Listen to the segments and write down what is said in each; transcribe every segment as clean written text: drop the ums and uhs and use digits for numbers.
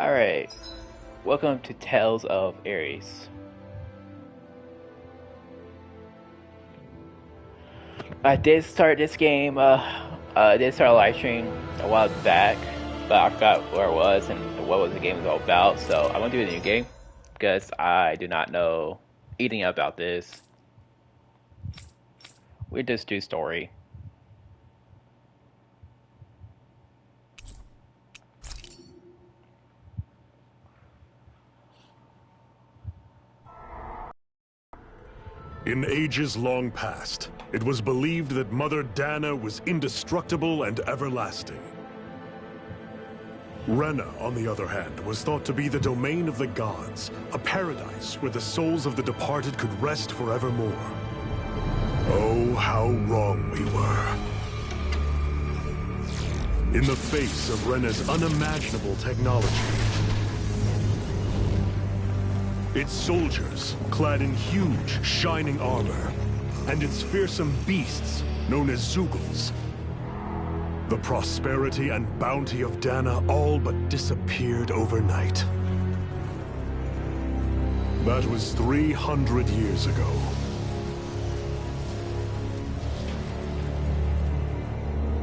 Alright, welcome to Tales of Ares. I did start this game, I did start a live stream a while back, but I forgot where it was and what was the game was all about, so I'm gonna do a new game, because I do not know anything about this. We just do story. In ages long past, it was believed that Mother Dana was indestructible and everlasting. Rena, on the other hand, was thought to be the domain of the gods, a paradise where the souls of the departed could rest forevermore. Oh, how wrong we were. In the face of Rena's unimaginable technology, its soldiers, clad in huge, shining armor, and its fearsome beasts, known as Zeugles. The prosperity and bounty of Dana all but disappeared overnight. That was 300 years ago.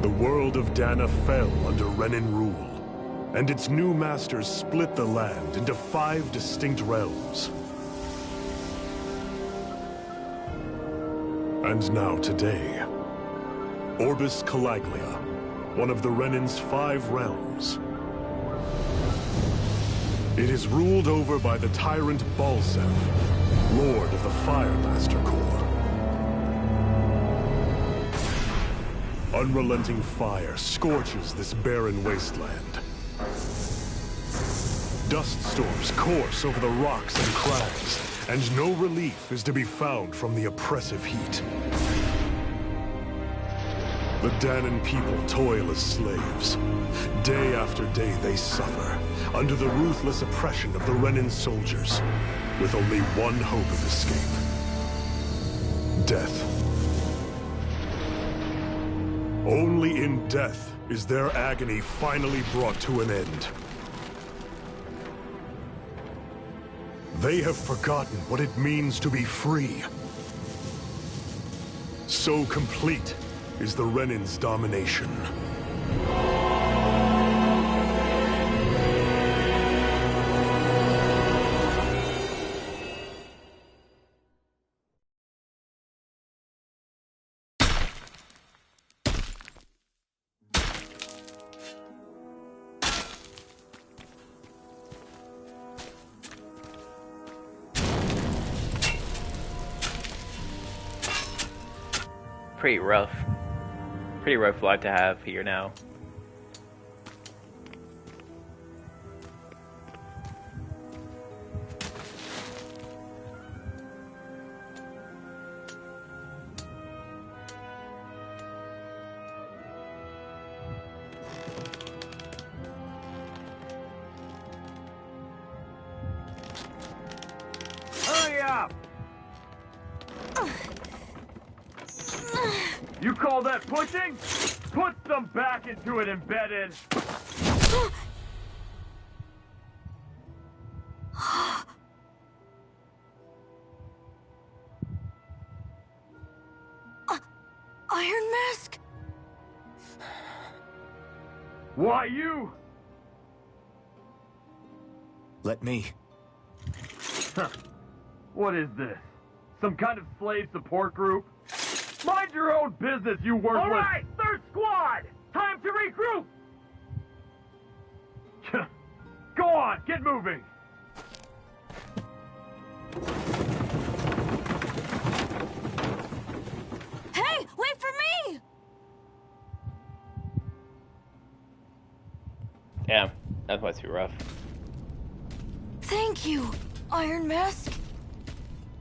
The world of Dana fell under Renan rule, and its new masters split the land into 5 distinct realms. And now today, Orbis Calaglia, one of the Renan's 5 realms. It is ruled over by the tyrant Balsef, Lord of the Firemaster Corps. Unrelenting fire scorches this barren wasteland. Dust storms course over the rocks and crags, and no relief is to be found from the oppressive heat. The Danan people toil as slaves. Day after day they suffer, under the ruthless oppression of the Renan soldiers, with only one hope of escape: death. Only in death is their agony finally brought to an end. They have forgotten what it means to be free. So complete is the Renan's domination. Pretty rough. Pretty rough life to have here now. Hurry up! You call that pushing? Put some back into it, embedded! Iron Mask? Why you? Let me. Huh. What is this? Some kind of slave support group? Mind your own business, you worthless... All right, third squad! Time to regroup! Go on, get moving! Hey, wait for me! Yeah, that must be rough. Thank you, Iron Mask.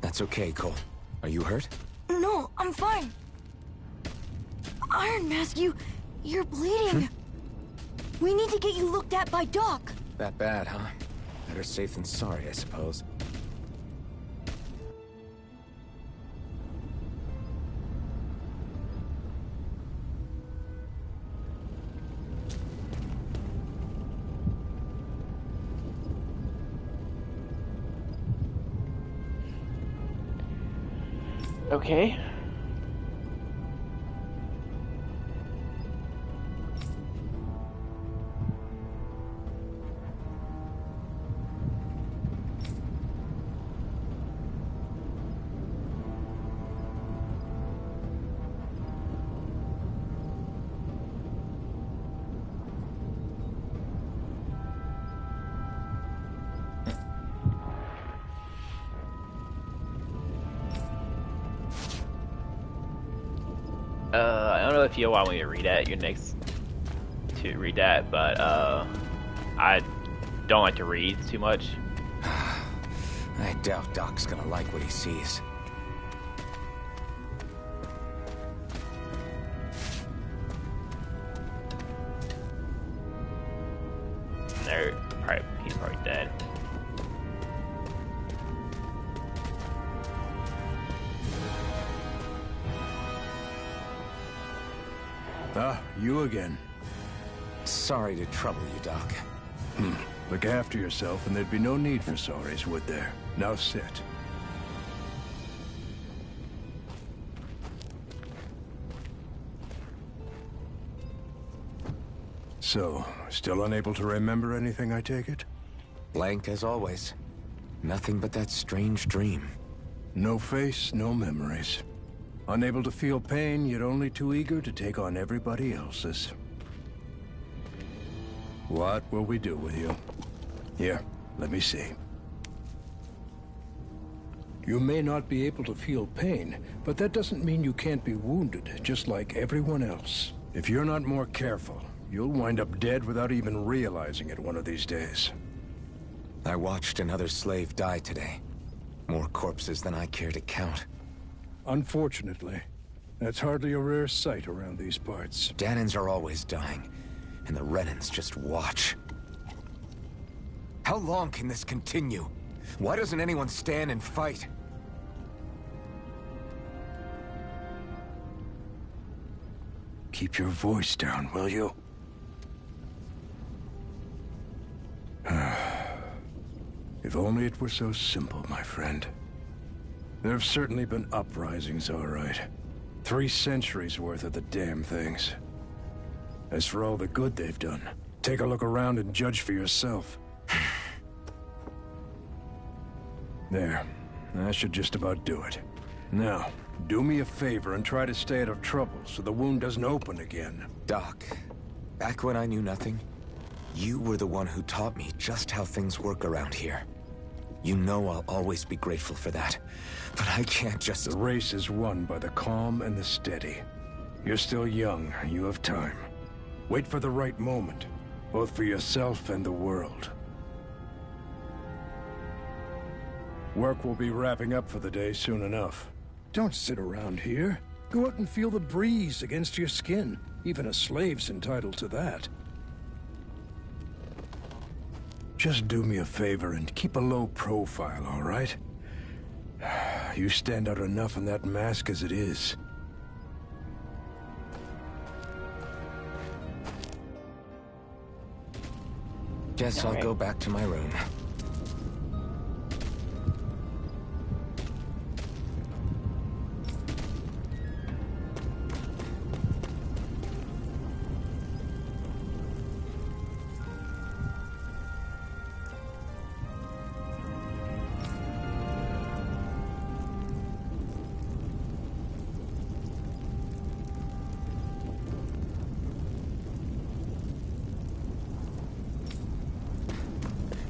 That's okay, Cole. Are you hurt? No, I'm fine. Iron Mask, you're bleeding. We need to get you looked at by Doc. That bad, huh? Better safe than sorry, I suppose. Okay. I don't know if you want me to read that. You're next to read that, but I don't like to read too much. I doubt Doc's gonna like what he sees. He's probably dead. Ah, you again. Sorry to trouble you, Doc. Look after yourself and there'd be no need for sorries, would there? Now sit. So, still unable to remember anything, I take it? Blank as always. Nothing but that strange dream. No face, no memories. Unable to feel pain, yet only too eager to take on everybody else's. What will we do with you? Here, let me see. You may not be able to feel pain, but that doesn't mean you can't be wounded, just like everyone else. If you're not more careful, you'll wind up dead without even realizing it one of these days. I watched another slave die today. More corpses than I care to count. Unfortunately, that's hardly a rare sight around these parts. Danans are always dying, and the Renans just watch. How long can this continue? Why doesn't anyone stand and fight? Keep your voice down, will you? If only it were so simple, my friend. There have certainly been uprisings, all right. 3 centuries worth of the damn things. As for all the good they've done, take a look around and judge for yourself. There. That should just about do it. Now, do me a favor and try to stay out of trouble so the wound doesn't open again. Doc, back when I knew nothing, you were the one who taught me just how things work around here. You know I'll always be grateful for that. But I can't just... The race is won by the calm and the steady. You're still young, you have time. Wait for the right moment, both for yourself and the world. Work will be wrapping up for the day soon enough. Don't sit around here. Go out and feel the breeze against your skin. Even a slave's entitled to that. Just do me a favor and keep a low profile, all right? You stand out enough in that mask as it is. Guess I'll go back to my room.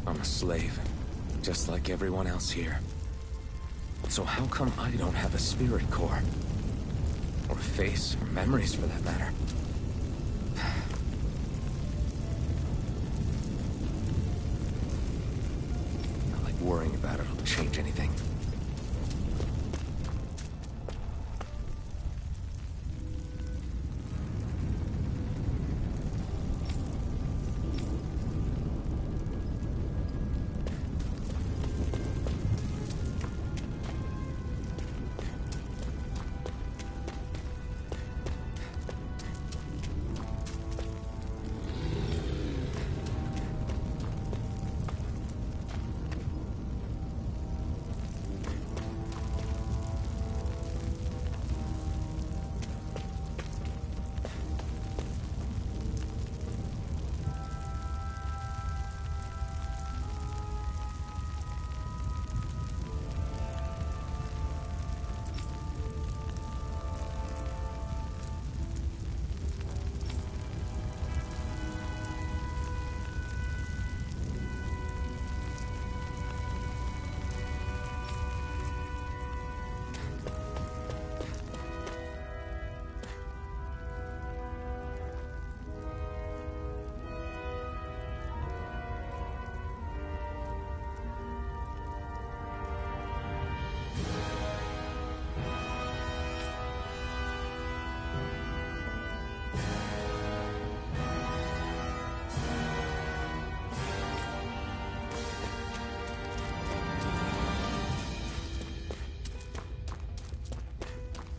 I'm a slave, just like everyone else here. So how come I don't have a spirit core? Or a face, or memories for that matter? Not like worrying about it'll change anything.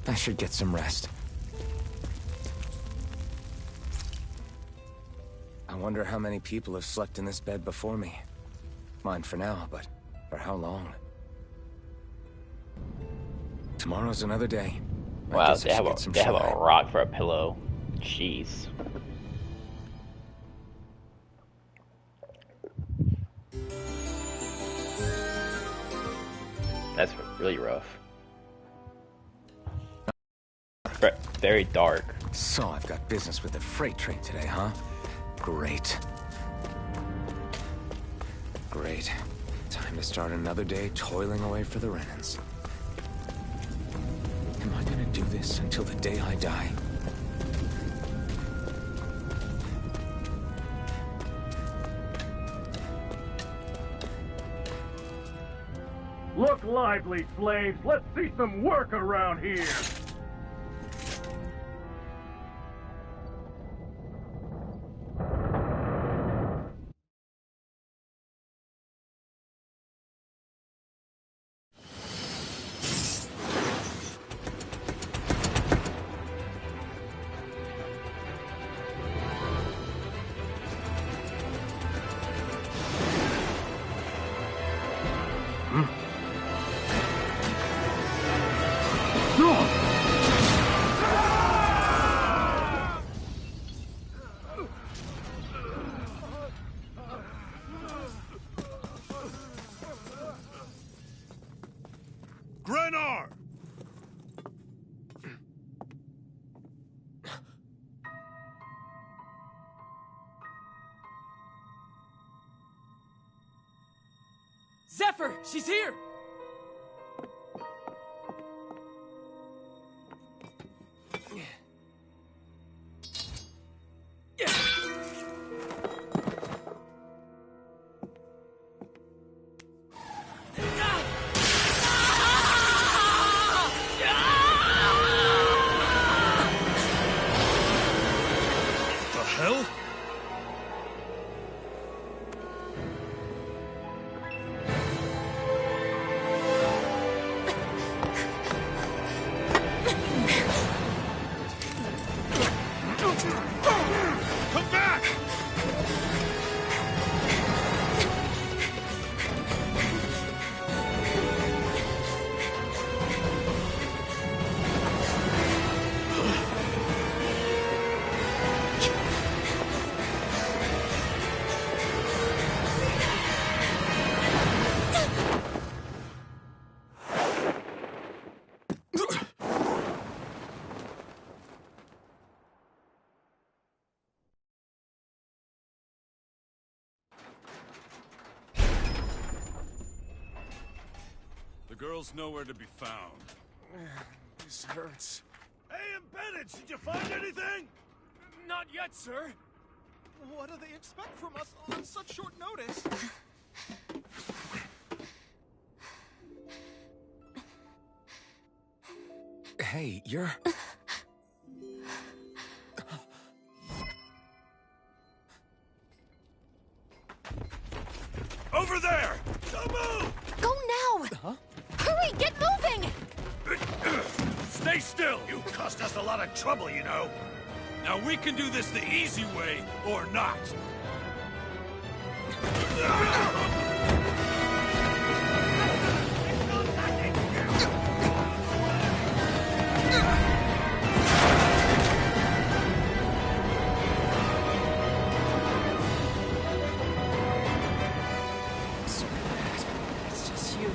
I should get some rest. I wonder how many people have slept in this bed before me. Mine for now, but for how long? Tomorrow's another day. Wow, they have a rock for a pillow. Jeez. That's really rough. Very dark. So I've got business with the freight train today, huh? Great. Great. Time to start another day toiling away for the Renans. Am I gonna do this until the day I die? Look lively, slaves. Let's see some work around here. Grenar! Zephyr! She's here! The hell? Come back! The girl's nowhere to be found. This hurts. Hey, Embedded, did you find anything? Not yet, sir. What do they expect from us on such short notice? Hey, you're... Over there! Don't move! Go now! Huh? Hurry, get moving! Stay still! You cost us a lot of trouble, you know. Now we can do this the easy way, or not. It's just you.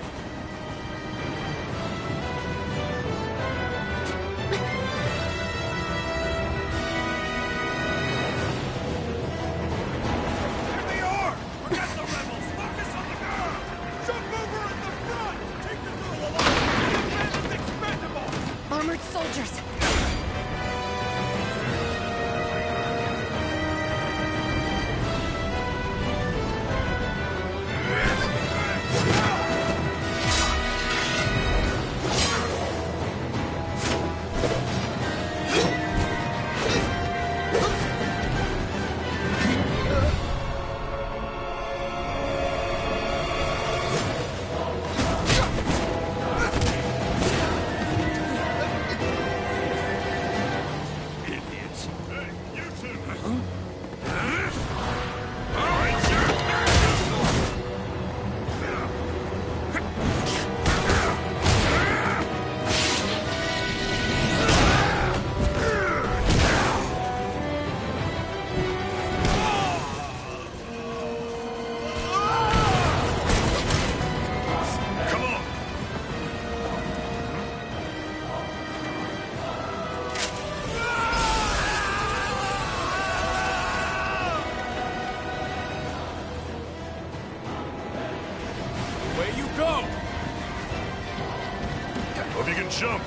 Away you go! Hope you can jump.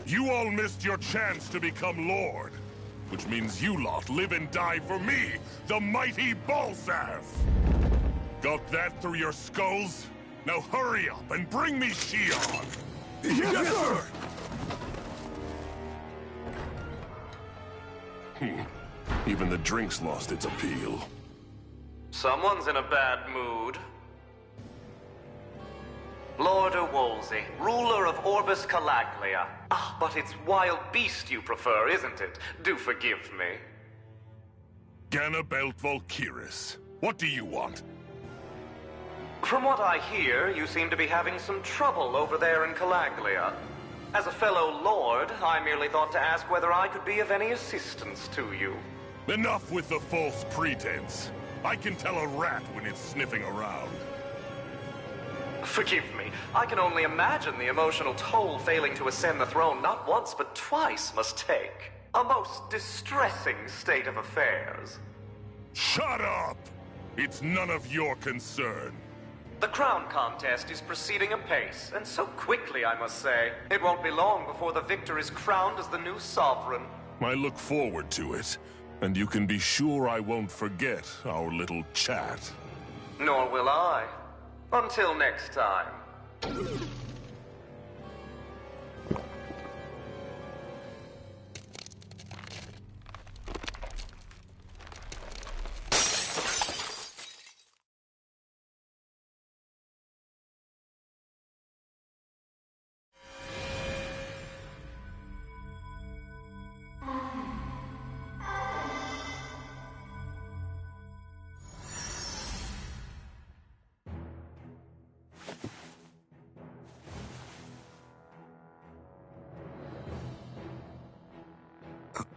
You all missed your chance to become Lord. Which means you lot live and die for me, the mighty Balsath! Got that through your skulls? Now hurry up and bring me Shion! Yes, sir! Even the drink's lost its appeal. Someone's in a bad mood. Lord Wolsey, ruler of Orbis Calaglia. Ah, but it's wild beast you prefer, isn't it? Do forgive me. Ganabelt Valkyris, what do you want? From what I hear, you seem to be having some trouble over there in Calaglia. As a fellow lord, I merely thought to ask whether I could be of any assistance to you. Enough with the false pretense. I can tell a rat when it's sniffing around. Forgive me. I can only imagine the emotional toll failing to ascend the throne not once but twice must take. A most distressing state of affairs. Shut up! It's none of your concern. The crown contest is proceeding apace, and so quickly, I must say. It won't be long before the victor is crowned as the new sovereign. I look forward to it, and you can be sure I won't forget our little chat. Nor will I. Until next time.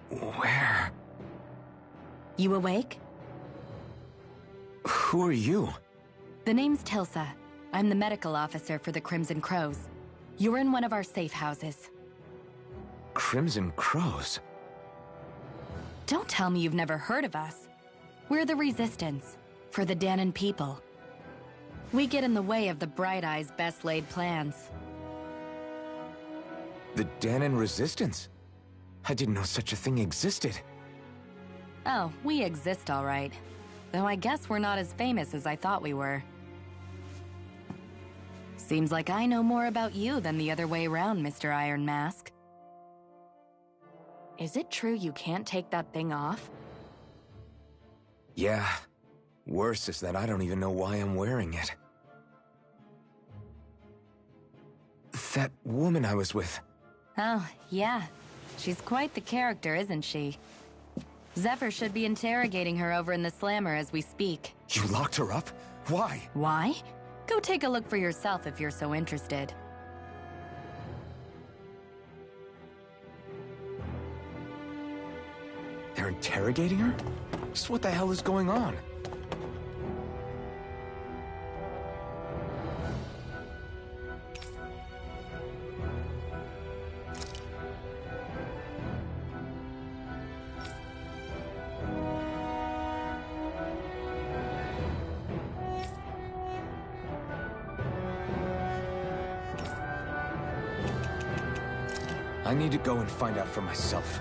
Where? You awake? Who are you? The name's Tilsa. I'm the medical officer for the Crimson Crows. You're in one of our safe houses. Crimson Crows? Don't tell me you've never heard of us. We're the Resistance, for the Danon people. We get in the way of the Bright Eye's best-laid plans. The Danon Resistance? I didn't know such a thing existed. Oh, we exist all right. Though I guess we're not as famous as I thought we were. Seems like I know more about you than the other way around, Mr. Iron Mask. Is it true you can't take that thing off? Yeah. Worse is that I don't even know why I'm wearing it. That woman I was with. Oh, yeah. She's quite the character, isn't she? Zephyr should be interrogating her over in the Slammer as we speak. You locked her up? Why? Why? Go take a look for yourself if you're so interested. They're interrogating her? Just what the hell is going on? I need to go and find out for myself.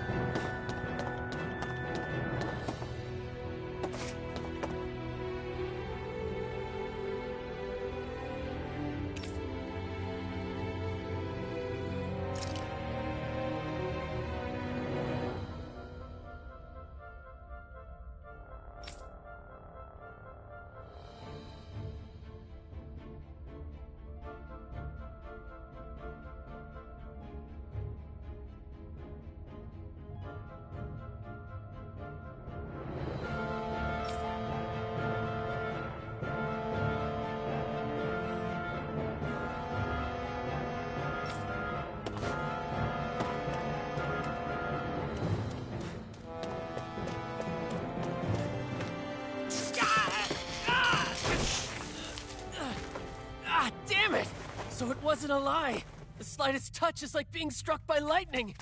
So it wasn't a lie. The slightest touch is like being struck by lightning.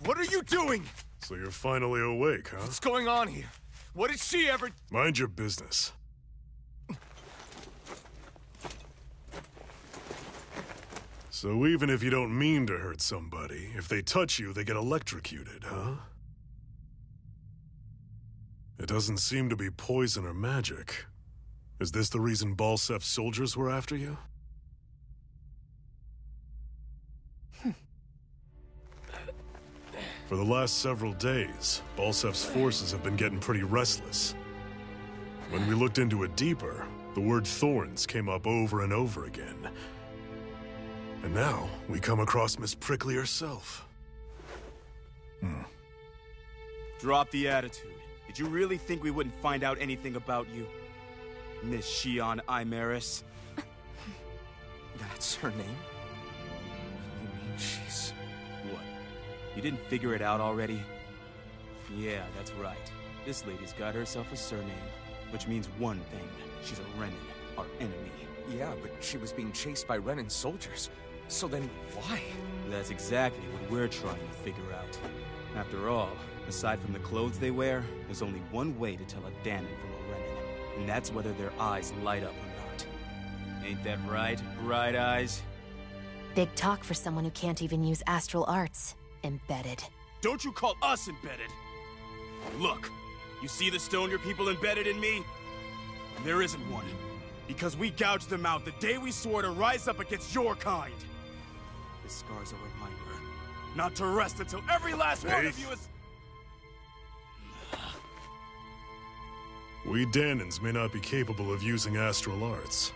What are you doing? So you're finally awake, huh? What's going on here? What did she ever... Mind your business. So even if you don't mean to hurt somebody, if they touch you, they get electrocuted, huh? It doesn't seem to be poison or magic. Is this the reason Balsef's soldiers were after you? For the last several days, Balsef's forces have been getting pretty restless. When we looked into it deeper, the word thorns came up over and over again. And now, we come across Miss Prickly herself. Drop the attitude. Did you really think we wouldn't find out anything about you? Miss Shion Imaris? That's her name? You mean she's... What? You didn't figure it out already? Yeah, that's right. This lady's got herself a surname, which means one thing. She's a Renin, our enemy. Yeah, but she was being chased by Renin soldiers. So then, why? That's exactly what we're trying to figure out. After all, aside from the clothes they wear, there's only one way to tell a Danon from a Renin, and that's whether their eyes light up or not. Ain't that right, Bright Eyes? Big talk for someone who can't even use astral arts. Embedded. Don't you call us embedded! Look, you see the stone your people embedded in me? There isn't one. Because we gouged them out the day we swore to rise up against your kind. This scar's a reminder, not to rest until every last one of you is... We Danons may not be capable of using astral arts,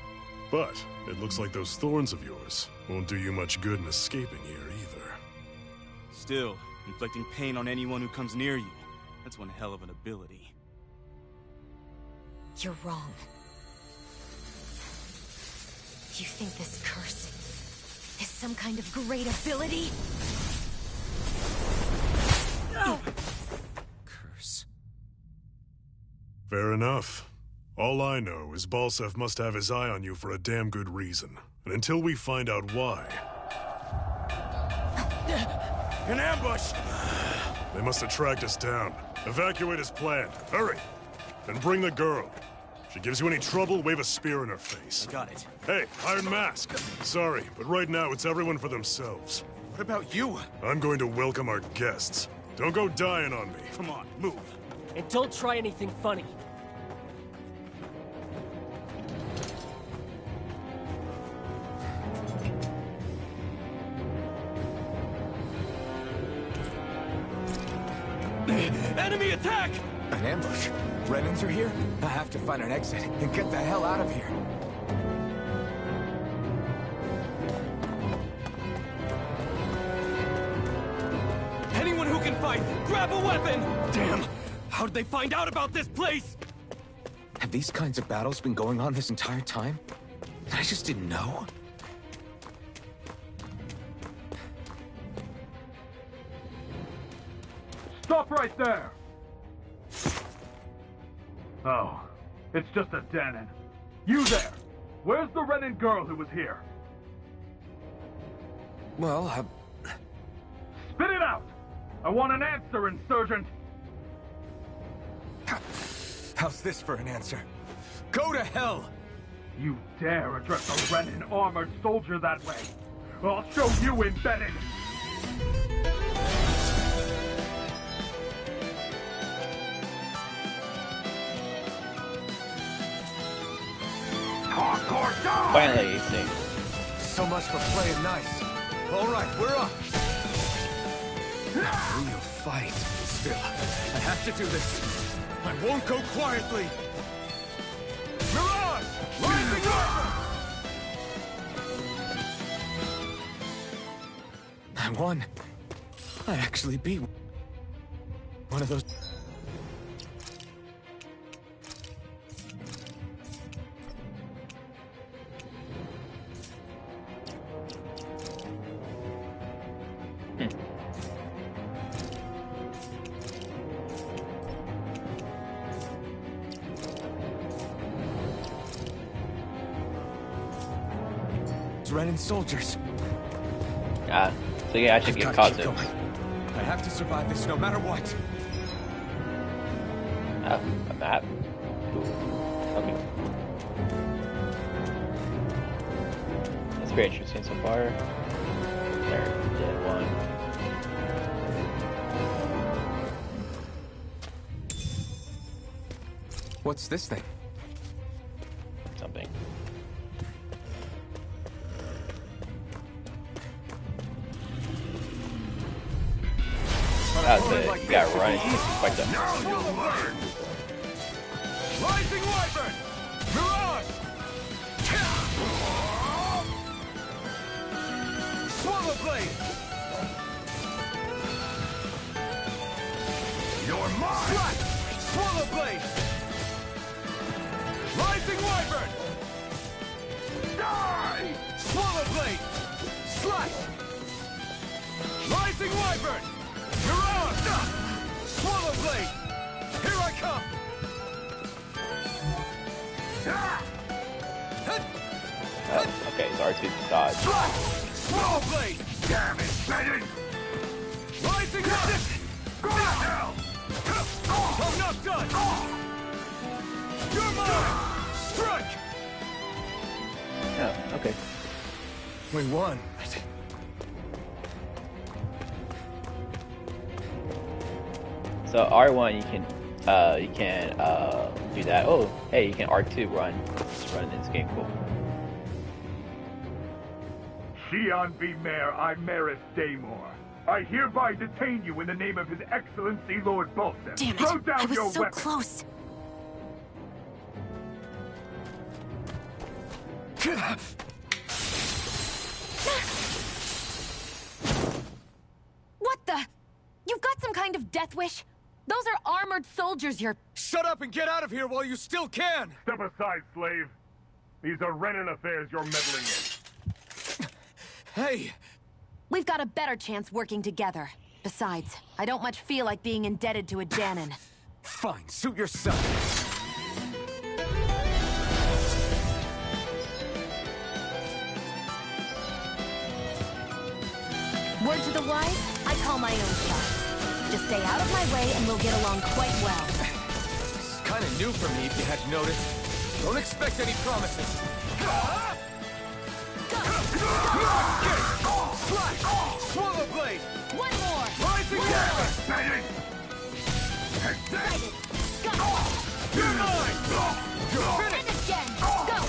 but it looks like those thorns of yours won't do you much good in escaping here either. Still, inflicting pain on anyone who comes near you, that's one hell of an ability. You're wrong. You think this curse is some kind of great ability? No! Curse. Fair enough. All I know is Balsef must have his eye on you for a damn good reason. And until we find out why... An ambush! They must have tracked us down. Evacuate as planned. Hurry! And bring the girl. If she gives you any trouble, wave a spear in her face. I got it. Hey, Iron Mask. Sorry, but right now it's everyone for themselves. What about you? I'm going to welcome our guests. Don't go dying on me. Come on, move. And don't try anything funny. Enemy attack! An ambush? Renins are here? I have to find an exit and get the hell out of here. Anyone who can fight, grab a weapon! Damn! How did they find out about this place? Have these kinds of battles been going on this entire time? I just didn't know? Stop right there! Oh, it's just a Danon. You there! Where's the Renin girl who was here? Well, Spit it out! I want an answer, Insurgent! how's this for an answer? Go to hell! You dare address a Renin armored soldier that way? I'll show you embedded! Hardcore down! Finally, you see. So much for playing nice. All right, we're up. Real fight. Still, I have to do this. I won't go quietly. Mirage! Rising up! I won. I actually beat one of those. It's Renan's soldiers. Ah, so you actually get caught. I have to survive this no matter what. Oh, a map. Ooh. Okay. That's very interesting so far. There, dead one. What's this thing? Something. That's it. You gotta run. It's quite the. Rising Wyvern! Mirage! Swallow Blade! You're mine! Slash! Swallow Blade! Rising Wyvern! Die! Swallow Blade! Slash! Rising Wyvern! Mirage! Swallow Blade! Here I come! Oh, okay, so R2's dodge. Swallow Blade! Damn it, Bennett! Rising up! Go now! I'm not done! You're mine! Strike! Oh, okay. We won. So R1 you can do that. Oh, hey, you can R2 run. Just run in this game, cool. Shion V. Mayor, I Maris Daymore. I hereby detain you in the name of His Excellency Lord Bolseth. Damn it! Throw down I was your so weapon. close. What the? You've got some kind of death wish? Those are armored soldiers you're... Shut up and get out of here while you still can! Step aside, slave. These are Renan affairs you're meddling in. Hey! We've got a better chance working together. Besides, I don't much feel like being indebted to a Danon. Fine, suit yourself. Word to the wise, I call my own shot. Just stay out of my way and we'll get along quite well. This is kind of new for me, if you hadn't noticed. Don't expect any promises. Slash! Swallow Blade! One more! Rising Wyvern! Bennett! You're mine! You're finished! And again! Go!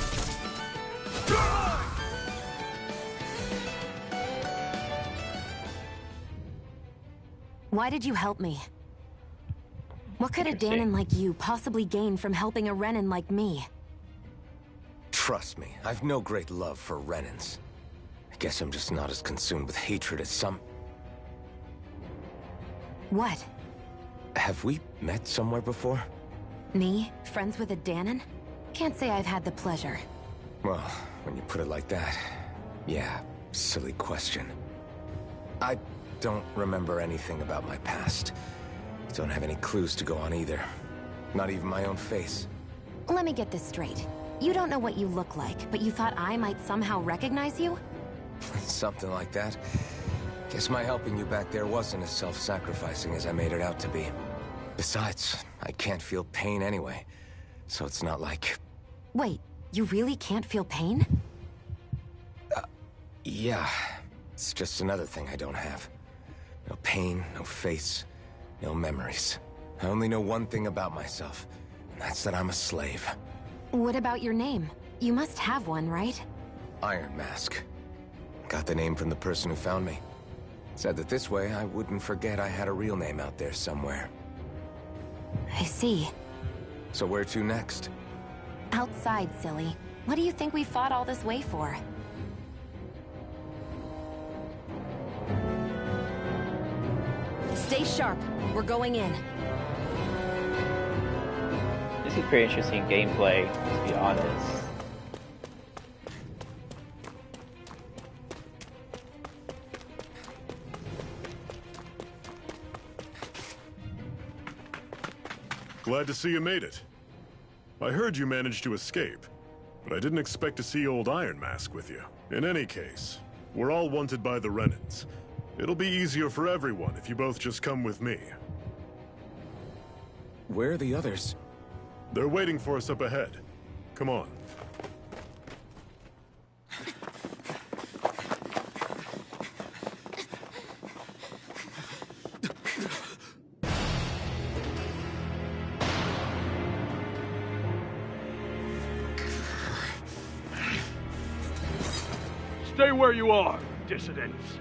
You're mine! Why did you help me? What could a Danon like you possibly gain from helping a Renan like me? Trust me, I've no great love for Renans. I guess I'm just not as consumed with hatred as some... What? Have we met somewhere before? Me? Friends with a Danon? Can't say I've had the pleasure. Well, when you put it like that, yeah, silly question. I don't remember anything about my past. Don't have any clues to go on either. Not even my own face. Let me get this straight. You don't know what you look like, but you thought I might somehow recognize you? Something like that. Guess my helping you back there wasn't as self-sacrificing as I made it out to be. Besides, I can't feel pain anyway, so it's not like... Wait, you really can't feel pain? Yeah. It's just another thing I don't have. No pain, no face, no memories. I only know one thing about myself, and that's that I'm a slave. What about your name? You must have one, right? Iron Mask. Got the name from the person who found me. Said that this way I wouldn't forget I had a real name out there somewhere. I see. So where to next? Outside, silly. What do you think we fought all this way for? Stay sharp. We're going in. This is pretty interesting gameplay, to be honest. Glad to see you made it. I heard you managed to escape. but I didn't expect to see old Iron Mask with you. In any case, we're all wanted by the Renans. It'll be easier for everyone if you both just come with me. Where are the others? They're waiting for us up ahead. Come on. Stay where you are, dissidents.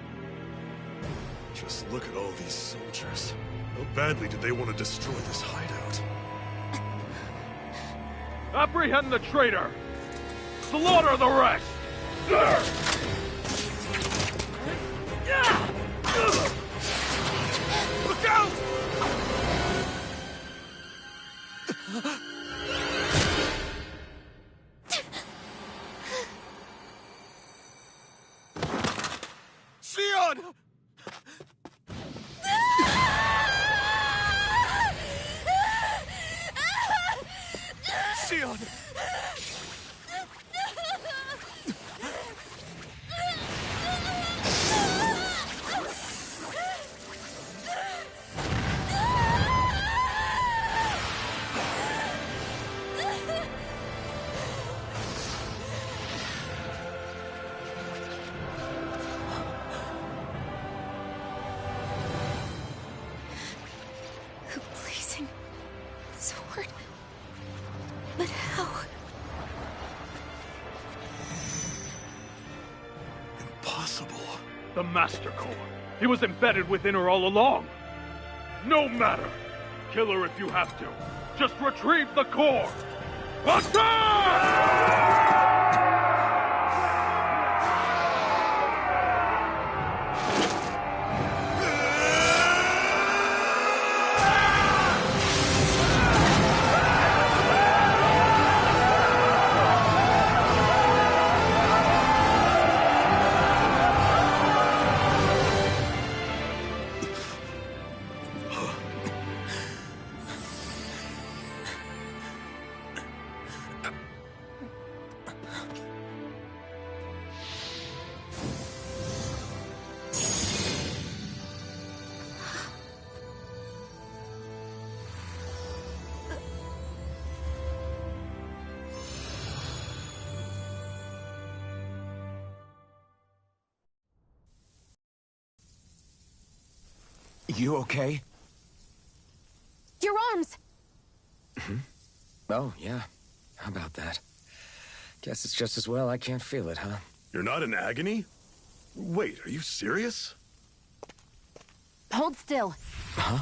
Just look at all these soldiers. How badly did they want to destroy this hideout? Apprehend the traitor! Slaughter the rest! Look out! Sion! Sion! The blazing sword. But how? Impossible. The Master Core. He was embedded within her all along. No matter. Kill her if you have to. Just retrieve the core. Attack! You okay? Your arms! Oh, yeah. How about that? Guess it's just as well I can't feel it, huh? You're not in agony? Wait, are you serious? Hold still. Huh?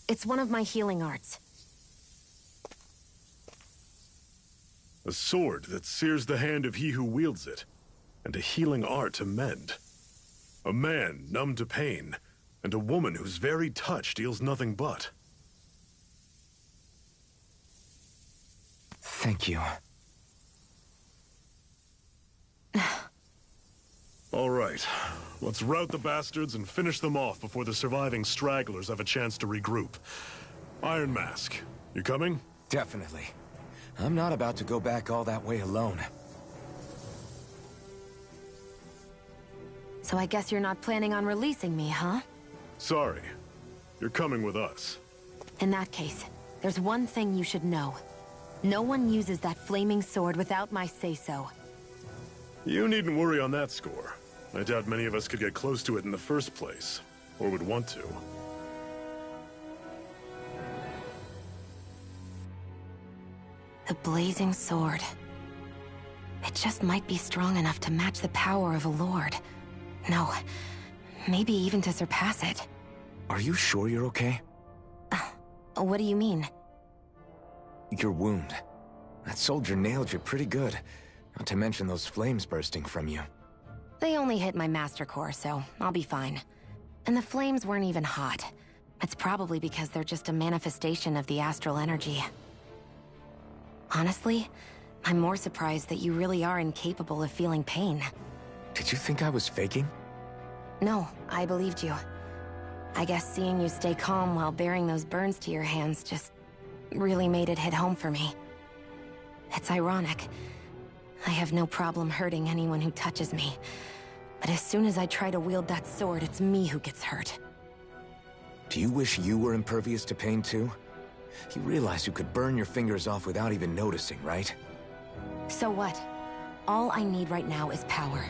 It's one of my healing arts. A sword that sears the hand of he who wields it, and a healing art to mend. A man numb to pain, and a woman whose very touch deals nothing but. Thank you. All right, let's rout the bastards and finish them off before the surviving stragglers have a chance to regroup. Iron Mask, you coming? Definitely. I'm not about to go back all that way alone. So I guess you're not planning on releasing me, huh? Sorry. You're coming with us. In that case, there's one thing you should know. No one uses that flaming sword without my say-so. You needn't worry on that score. I doubt many of us could get close to it in the first place, or would want to. The blazing sword. It just might be strong enough to match the power of a lord. No, maybe even to surpass it. Are you sure you're okay? What do you mean? Your wound. That soldier nailed you pretty good. Not to mention those flames bursting from you. They only hit my master core, so I'll be fine. And the flames weren't even hot. It's probably because they're just a manifestation of the astral energy. Honestly, I'm more surprised that you really are incapable of feeling pain. Did you think I was faking? No, I believed you. I guess seeing you stay calm while bearing those burns to your hands just really made it hit home for me. It's ironic. I have no problem hurting anyone who touches me. But as soon as I try to wield that sword, it's me who gets hurt. Do you wish you were impervious to pain too? You realize you could burn your fingers off without even noticing, right? So what? All I need right now is power.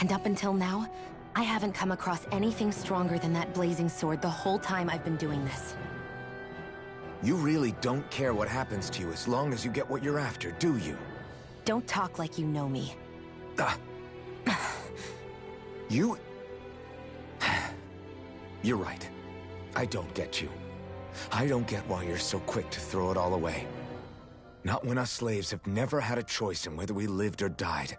And up until now, I haven't come across anything stronger than that blazing sword the whole time I've been doing this. You really don't care what happens to you as long as you get what you're after, do you? Don't talk like you know me. You... You're right. I don't get you. I don't get why you're so quick to throw it all away. Not when us slaves have never had a choice in whether we lived or died.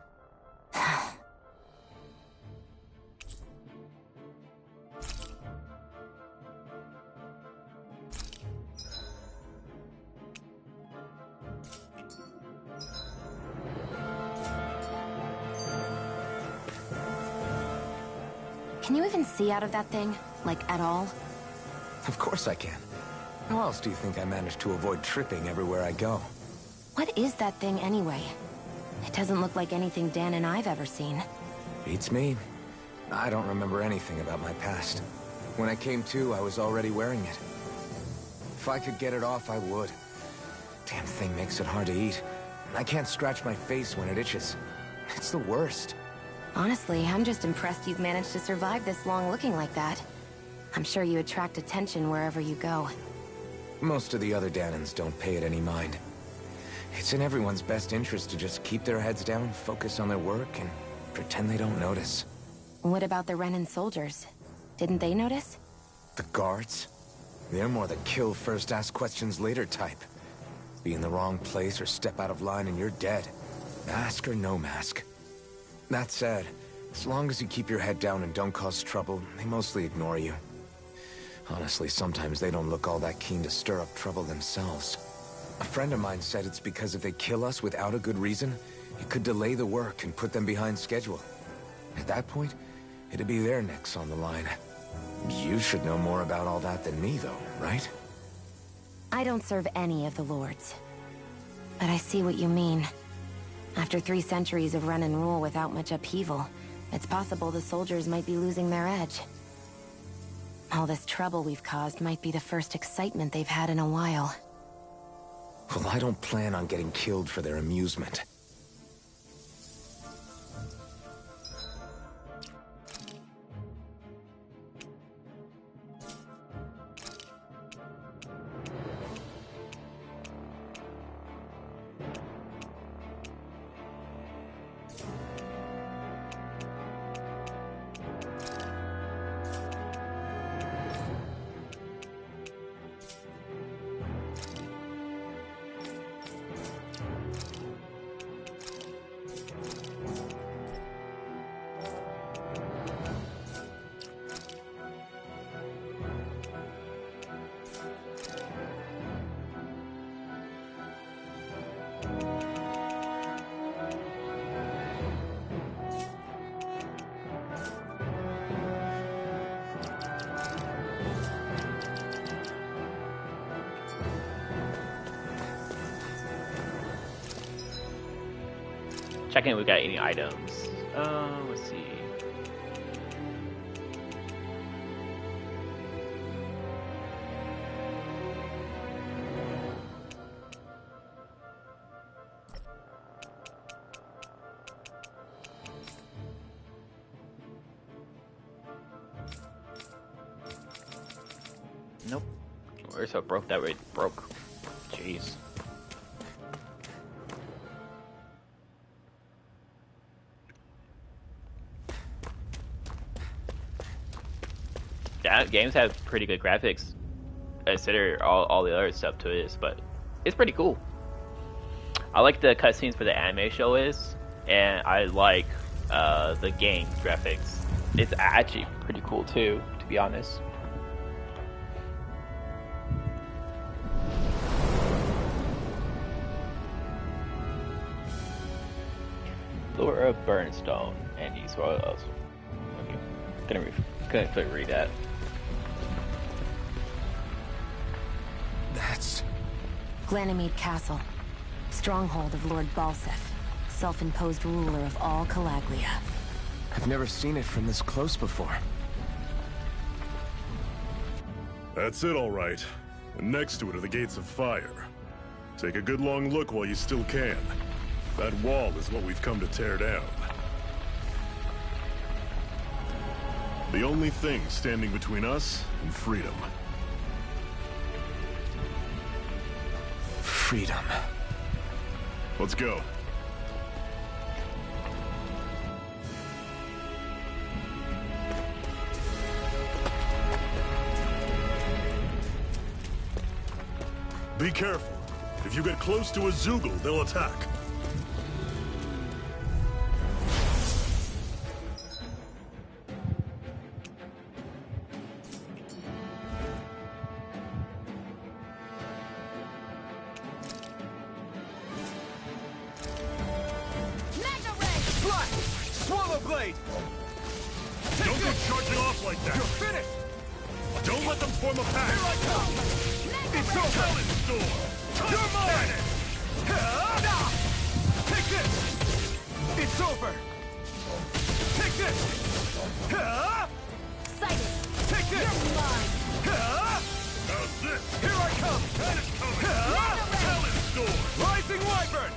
Can you even see out of that thing? Like, at all? Of course I can. How else do you think I managed to avoid tripping everywhere I go? What is that thing anyway? It doesn't look like anything Dan and I've ever seen. Beats me. I don't remember anything about my past. When I came to, I was already wearing it. If I could get it off, I would. Damn thing makes it hard to eat. I can't scratch my face when it itches. It's the worst. Honestly, I'm just impressed you've managed to survive this long looking like that. I'm sure you attract attention wherever you go. Most of the other Danans don't pay it any mind. It's in everyone's best interest to just keep their heads down, focus on their work, and pretend they don't notice. What about the Renan soldiers? Didn't they notice? The guards? They're more the kill first, ask questions later type. Be in the wrong place or step out of line and you're dead. Mask or no mask. That said, as long as you keep your head down and don't cause trouble, they mostly ignore you. Honestly, sometimes they don't look all that keen to stir up trouble themselves. A friend of mine said it's because if they kill us without a good reason, it could delay the work and put them behind schedule. At that point, it'd be their necks on the line. You should know more about all that than me, though, right? I don't serve any of the lords. But I see what you mean. After 3 centuries of run and rule without much upheaval, it's possible the soldiers might be losing their edge. All this trouble we've caused might be the first excitement they've had in a while. Well, I don't plan on getting killed for their amusement. Checking if we got any items. Let's see. Nope. We're so broke that we broke. Jeez. Yeah, games have pretty good graphics. Consider all the other stuff to it, but it's pretty cool. I like the cutscenes for the anime show and I like the game graphics. It's actually pretty cool too, to be honest. Lure of Burnstone and East Royals. Okay. couldn't read that. That's... Ganymede Castle. Stronghold of Lord Balseth. Self-imposed ruler of all Calaglia. I've never seen it from this close before. That's it, all right. And next to it are the gates of fire. Take a good long look while you still can. That wall is what we've come to tear down. The only thing standing between us and freedom. Freedom. Let's go. Be careful. If you get close to a Zoogle, they'll attack. Swallow blade! Don't go charging off like that! You're finished! Don't let them form a pack! Here I come! It's over! Talent Storm! You're mine! Take this! It's over! Take this! Sighted! Take this! You're mine! How's this? Here I come! That is coming! Talent Storm! Rising Wyvern!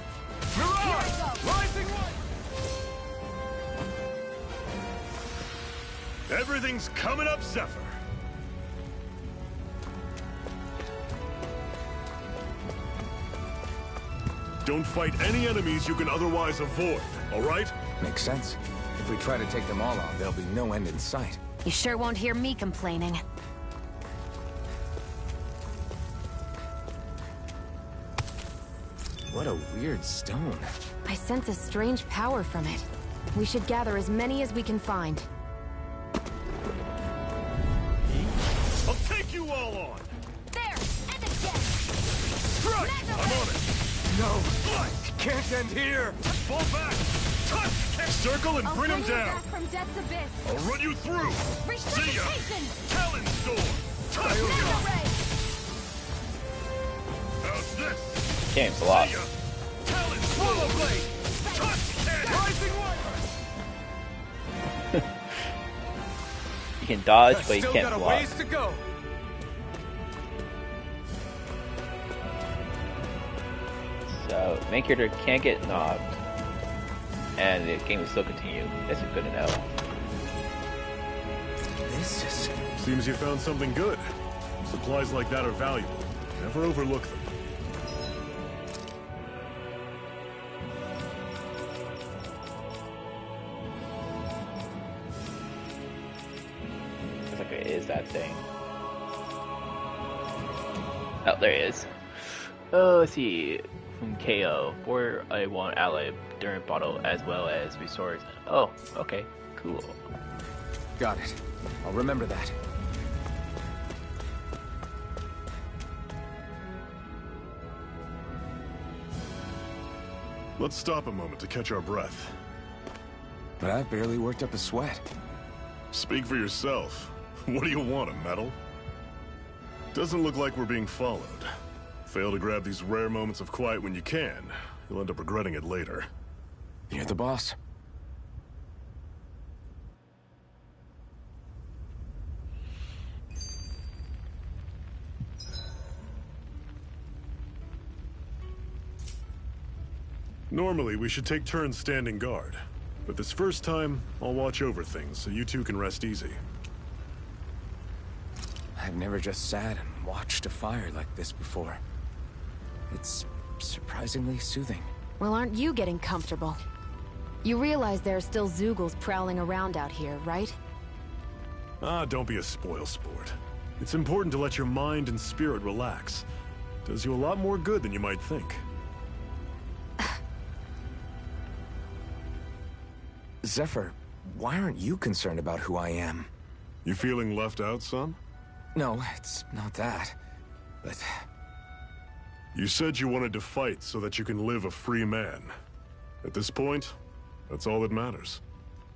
Mirage! Rising Wyvern! Everything's coming up, Zephyr! Don't fight any enemies you can otherwise avoid, all right? Makes sense. If we try to take them all on, there'll be no end in sight. You sure won't hear me complaining. What a weird stone. I sense a strange power from it. We should gather as many as we can find. I'll take you all on! There! And again! Strike! I'm on it! No! It can't end here! Fall back! Touch! Circle and bring them down! From Death's Abyss! I'll run you through! See ya! Resuscitation! Talon Storm! Touch! How's this? Game's a lot. See ya! Talon Swallow Blade! Touch! Rising Wyvern! You can dodge, I've but you still can't got a block. ways to go. So, main character can't get knocked, and the game will still continue. This is good to know. This is... Seems you found something good. Supplies like that are valuable. Never overlook them. It's like it is that thing. Oh, there it is. Oh, let's see. From KO for a one ally during battle as well as restores. Oh, okay, cool. Got it. I'll remember that. Let's stop a moment to catch our breath. But I've barely worked up a sweat. Speak for yourself. What do you want, a medal? Doesn't look like we're being followed. Fail to grab these rare moments of quiet when you can, you'll end up regretting it later. You're the boss. Normally, we should take turns standing guard. But this first time, I'll watch over things so you two can rest easy. I've never just sat and watched a fire like this before. It's surprisingly soothing. Well, aren't you getting comfortable? You realize there are still Zoogles prowling around out here, right? Ah, don't be a spoil sport. It's important to let your mind and spirit relax. Does you a lot more good than you might think. Zephyr, why aren't you concerned about who I am? You feeling left out, son? No, it's not that. But... You said you wanted to fight so that you can live a free man. At this point, that's all that matters.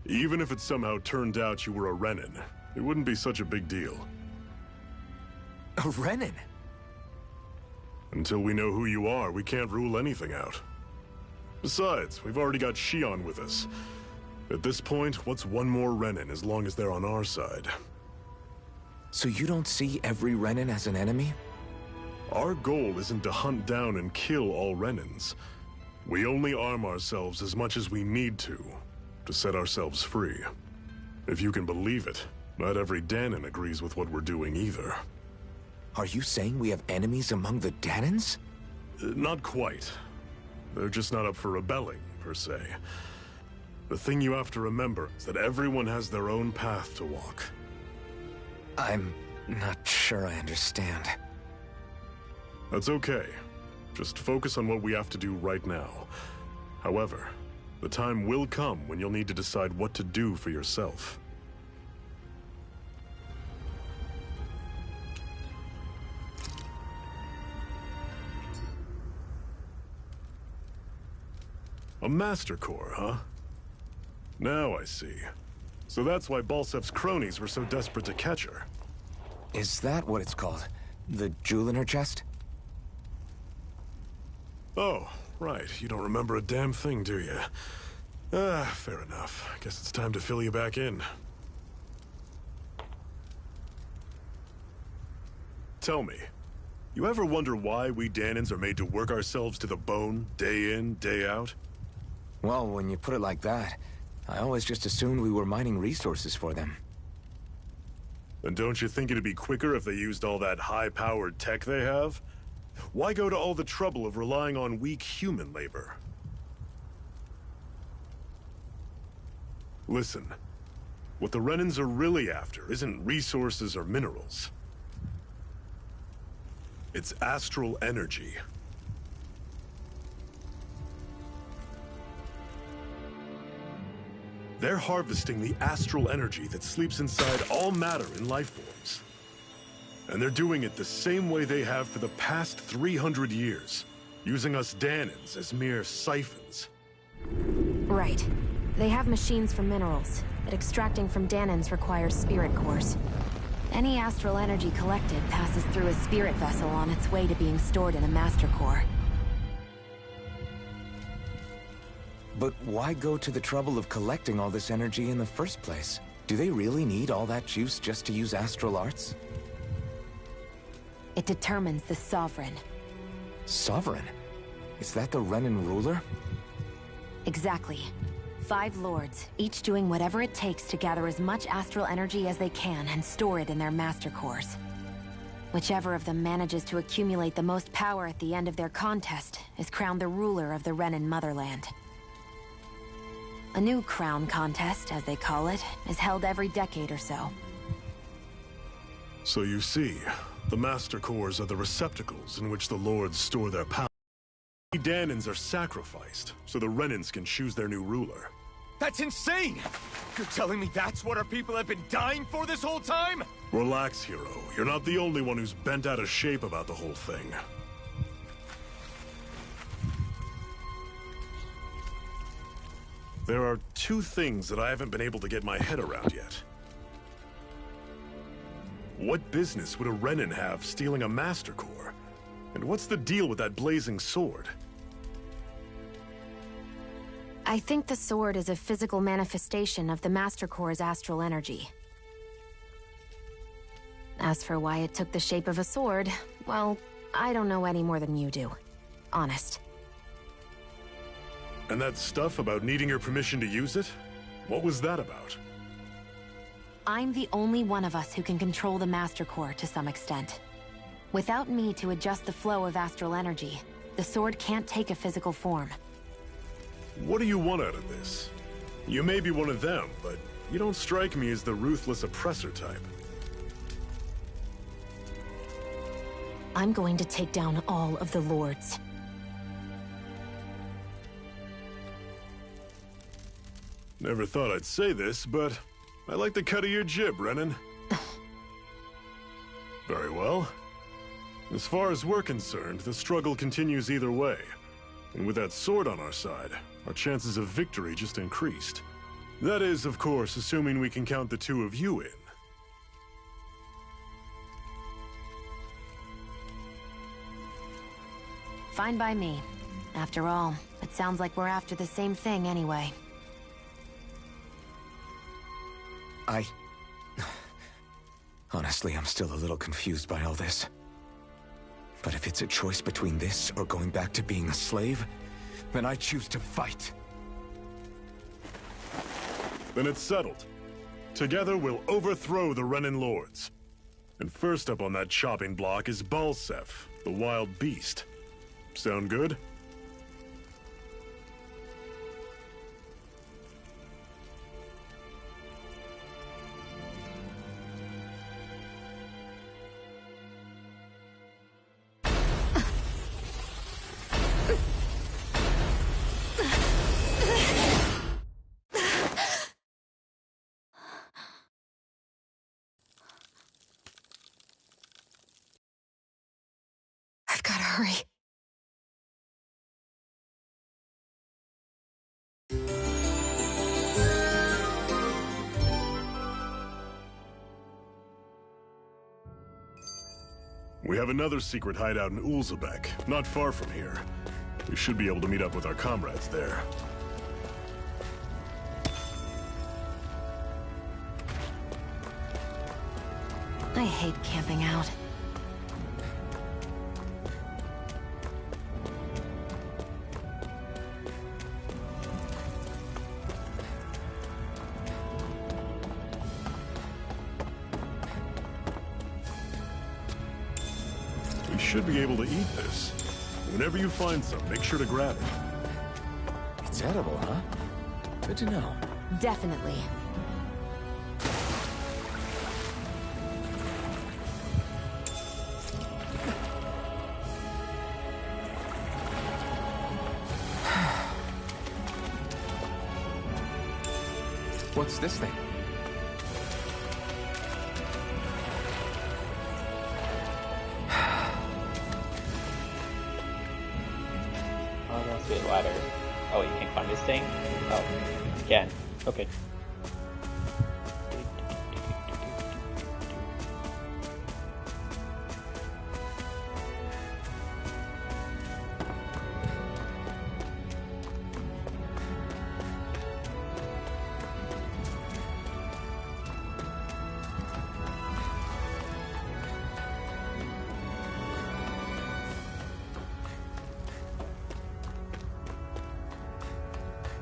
Even if it somehow turned out you were a Renin, it wouldn't be such a big deal. A Renin? Until we know who you are, we can't rule anything out. Besides, we've already got Shion with us. At this point, what's one more Renin as long as they're on our side? So you don't see every Renin as an enemy? Our goal isn't to hunt down and kill all Renins. We only arm ourselves as much as we need to set ourselves free. If you can believe it, not every Danon agrees with what we're doing either. Are you saying we have enemies among the Danons? Not quite. They're just not up for rebelling, per se. The thing you have to remember is that everyone has their own path to walk. I'm not sure I understand. That's okay. Just focus on what we have to do right now. However, the time will come when you'll need to decide what to do for yourself. A Master Core, huh? Now I see. So that's why Balsef's cronies were so desperate to catch her. Is that what it's called? The jewel in her chest? Oh, right. You don't remember a damn thing, do you? Fair enough. Guess it's time to fill you back in. Tell me, you ever wonder why we Danons are made to work ourselves to the bone, day in, day out? Well, when you put it like that, I always just assumed we were mining resources for them. Then don't you think it'd be quicker if they used all that high-powered tech they have? Why go to all the trouble of relying on weak human labor? Listen, what the Renins are really after isn't resources or minerals. It's astral energy. They're harvesting the astral energy that sleeps inside all matter in life forms. And they're doing it the same way they have for the past 300 years, using us Danons as mere siphons. Right. They have machines for minerals, but extracting from Danons requires spirit cores. Any astral energy collected passes through a spirit vessel on its way to being stored in a master core. But why go to the trouble of collecting all this energy in the first place? Do they really need all that juice just to use astral arts? It determines the Sovereign. Sovereign? Is that the Renin ruler? Exactly. 5 lords, each doing whatever it takes to gather as much astral energy as they can and store it in their master cores. Whichever of them manages to accumulate the most power at the end of their contest is crowned the ruler of the Renin motherland. A new crown contest, as they call it, is held every decade or so. So you see, the Master Cores are the receptacles in which the Lords store their power. The Danons are sacrificed, so the Renins can choose their new ruler. That's insane! You're telling me that's what our people have been dying for this whole time? Relax, hero. You're not the only one who's bent out of shape about the whole thing. There are 2 things that I haven't been able to get my head around yet. What business would a Renin have stealing a Master Core? And what's the deal with that blazing sword? I think the sword is a physical manifestation of the Master Core's astral energy. As for why it took the shape of a sword, well, I don't know any more than you do. Honest. And that stuff about needing your permission to use it? What was that about? I'm the only one of us who can control the Master Core to some extent. Without me to adjust the flow of astral energy, the sword can't take a physical form. What do you want out of this? You may be one of them, but you don't strike me as the ruthless oppressor type. I'm going to take down all of the lords. Never thought I'd say this, but I like the cut of your jib, Renin. Very well. As far as we're concerned, the struggle continues either way. And with that sword on our side, our chances of victory just increased. That is, of course, assuming we can count the two of you in. Fine by me. After all, it sounds like we're after the same thing anyway. Honestly, I'm still a little confused by all this. But if it's a choice between this or going back to being a slave, then I choose to fight. Then it's settled. Together we'll overthrow the Renin Lords. And first up on that chopping block is Balsef, the wild beast. Sound good? I've gotta hurry. We have another secret hideout in Ulzebek, not far from here. We should be able to meet up with our comrades there. I hate camping out. We should be able to eat this. Whenever you find some, make sure to grab it. It's edible, huh? Good to know. Definitely. What's this thing? Oh, that's a ladder. Oh, you can't climb this thing? Oh, you can. Okay.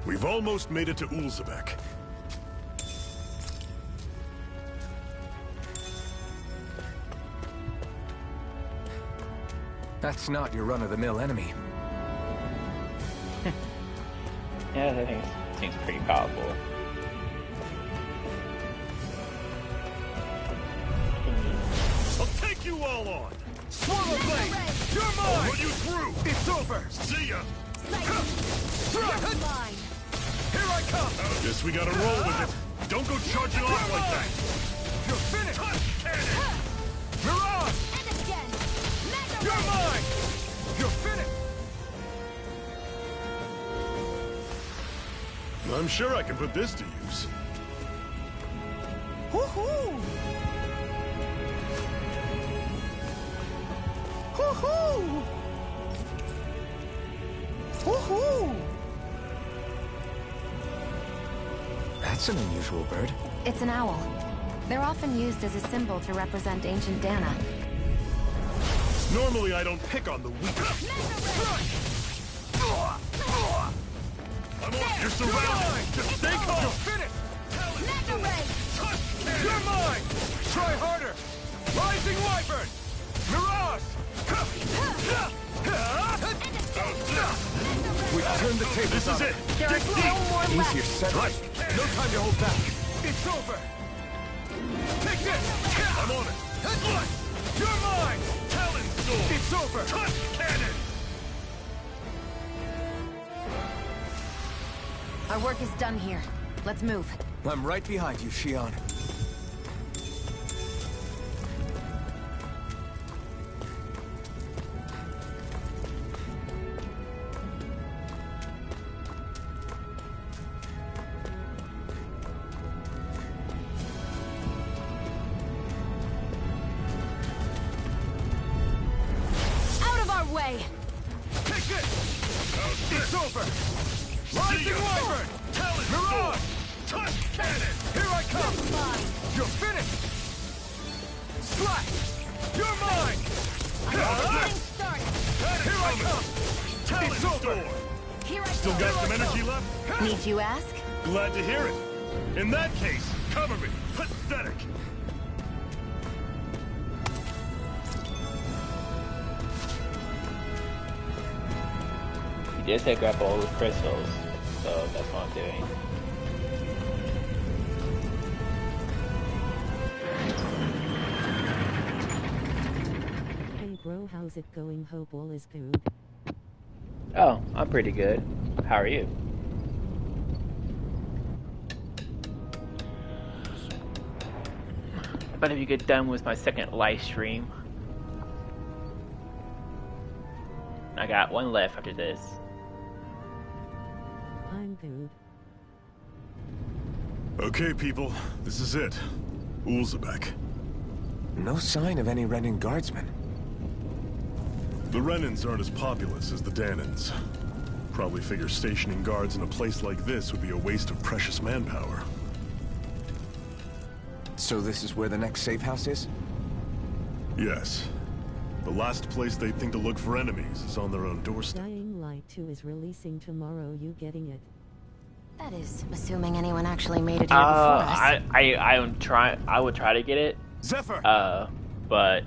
We've almost made it to Ulzebek. That's not your run-of-the-mill enemy. Yeah, that thing seems pretty powerful. I'll take you all on! Swallow Blade! You're mine! I'll run you through! It's over! See ya! Mine! Here I come! Guess we gotta roll with it. Don't go charging off like that! You're finished! Cannon! Mirage! And again! You're mine! You're finished! I'm sure I can put this to use. Woohoo! Woohoo! Woohoo! That's an unusual bird. It's an owl. They're often used as a symbol to represent ancient Dana. Normally I don't pick on the weak. I'm on. You're surrounded. Just stay calm. You're finished! You're mine! Try harder! Rising Wyvern! Mirage! We've turned the tables This is on it. it. Dig deep. Easier said. Right. No time to hold back. It's over. Take this. I'm on it. You're mine. Talon sword. It's over. Touch cannon. Our work is done here. Let's move. I'm right behind you, Shion. Rising Wyvern! Talent Mirage! Touch Cannon! Here I come! You're finished! Slash! You're mine! Getting started. Here I come! Talent Storm! Here I Still go. got some energy left? Need you ask? Glad to hear it. In that case, cover me. Pathetic. You did say grab all the crystals, so that's what I'm doing. Hey bro, how's it going? Hope all is good. Oh, I'm pretty good. How are you? But if you get done with my second live stream, I got one left after this. I'm good. Okay, people. This is it. Ulzebek. No sign of any Renin guardsmen. The Renins aren't as populous as the Danins. Probably figure stationing guards in a place like this would be a waste of precious manpower. So this is where the next safe house is? Yes. The last place they'd think to look for enemies is on their own doorstep. Dying Light 2 is releasing tomorrow, you getting it? That is assuming anyone actually made it here before us. I would try to get it. Zephyr! But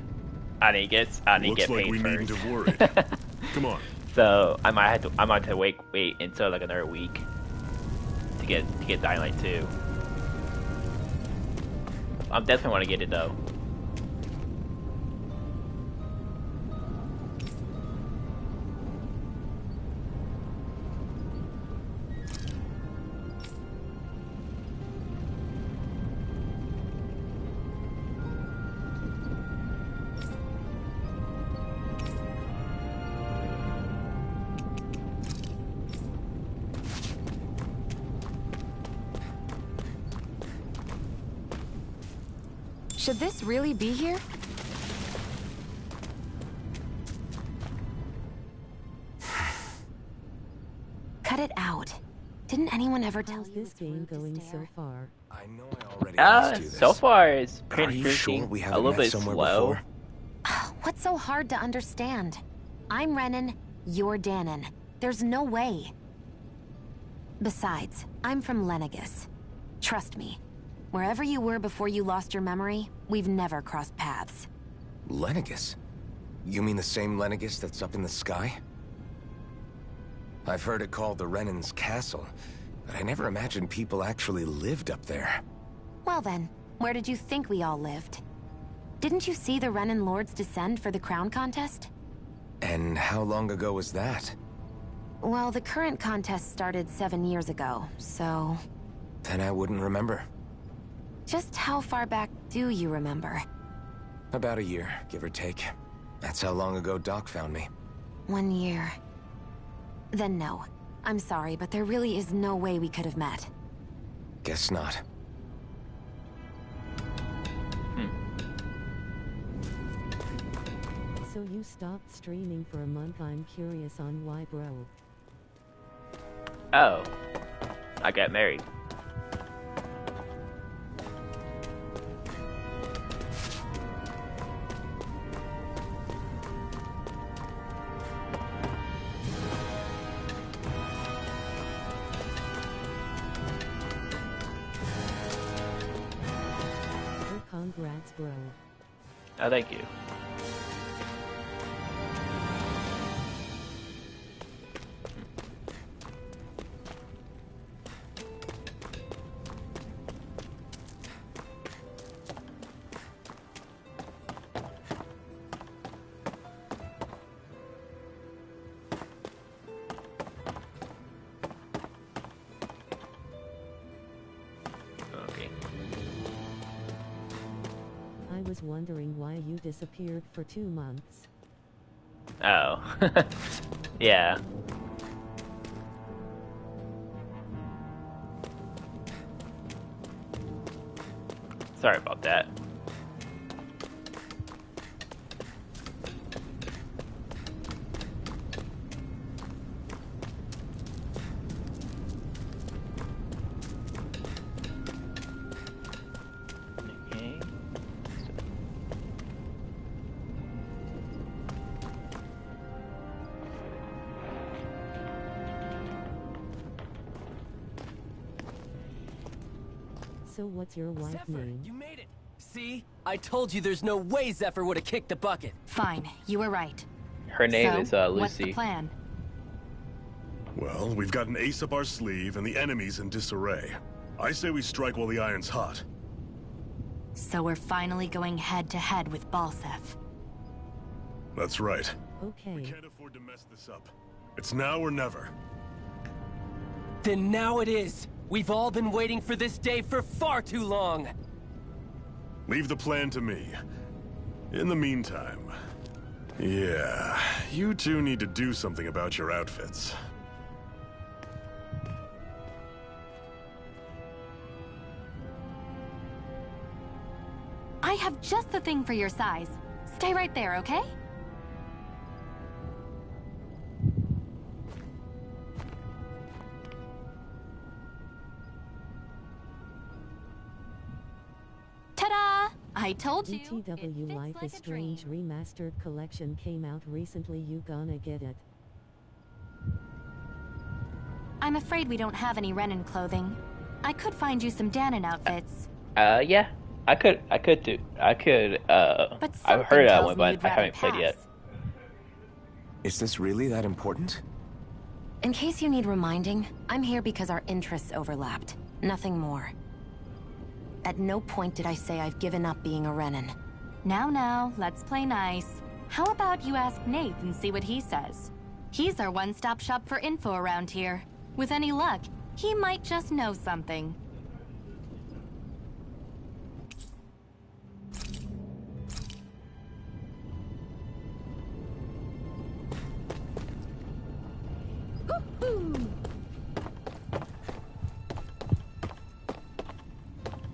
I need to get Looks like paid we first. needn't have worried. Come on. So I might have to wait until like another week to get Dying Light 2. I definitely want to get it though. Should this really be here? Cut it out. Didn't anyone ever tell How's you this it's game rude to going stare? so far? I know I already asked you this. So far it's Are pretty you interesting. sure we A haven't little met bit somewhere slow. before? What's so hard to understand? I'm Renin, you're Danon. There's no way. Besides, I'm from Lenegus. Trust me, wherever you were before you lost your memory, we've never crossed paths. Lenegus? You mean the same Lenegus that's up in the sky? I've heard it called the Renin's Castle, but I never imagined people actually lived up there. Well then, where did you think we all lived? Didn't you see the Renin Lords descend for the crown contest? And how long ago was that? Well, the current contest started 7 years ago, so... Then I wouldn't remember. Just how far back do you remember? About a year, give or take. That's how long ago Doc found me. 1 year. Then no. I'm sorry, but there really is no way we could have met. Guess not. So you stopped streaming for a month. I'm curious on why, bro. Oh, I got married. Oh, congrats, bro. Oh, thank you. Okay. I was wondering why you disappeared for 2 months. Oh. Yeah. Sorry about that. So what's your wife's Zephyr, name? you made it! See? I told you there's no way Zephyr would have kicked the bucket. Fine, you were right. Her name is What's Lucy. the plan? Well, we've got an ace up our sleeve and the enemy's in disarray. I say we strike while the iron's hot. So we're finally going head-to-head with Balsef. That's right. Okay. We can't afford to mess this up. It's now or never. Then now it is! We've all been waiting for this day for far too long! Leave the plan to me. In the meantime... Yeah, you two need to do something about your outfits. I have just the thing for your size. Stay right there, okay? Ta-da! I told you. ETW Life is Strange Remastered Collection came out recently. You gonna get it? I'm afraid we don't have any Renin clothing. I could find you some Danon outfits. Yeah. I could do. I've something heard that tells one, me but you'd I haven't rather played yet. pass. Is this really that important? In case you need reminding, I'm here because our interests overlapped. Nothing more. At no point did I say I've given up being a Renin. Now, let's play nice. How about you ask Nate and see what he says? He's our one-stop shop for info around here. With any luck, he might just know something.